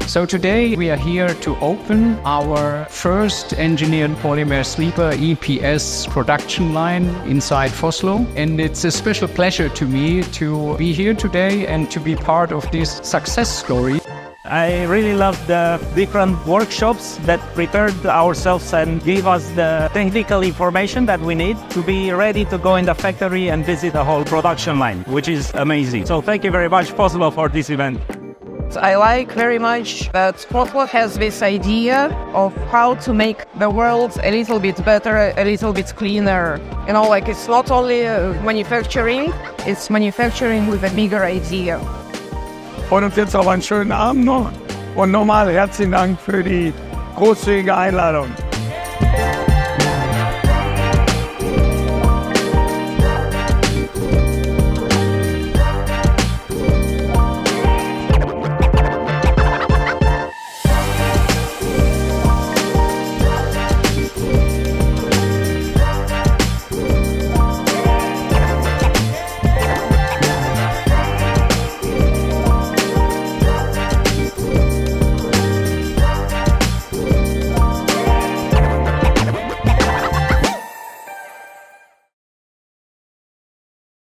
So today we are here to open our first engineered polymer sleeper EPS production line inside Foslo. And it's a special pleasure to me to be here today and to be part of this success story. I really love the different workshops that prepared ourselves and gave us the technical information that we need to be ready to go in the factory and visit the whole production line, which is amazing. So thank you very much, Foslo, for this event. I like very much that Foslo has this idea of how to make the world a little bit better, a little bit cleaner. You know, like it's not only manufacturing, it's manufacturing with a bigger idea. Und uns jetzt auch einen schönen Abend noch und nochmal herzlichen Dank für die großzügige Einladung.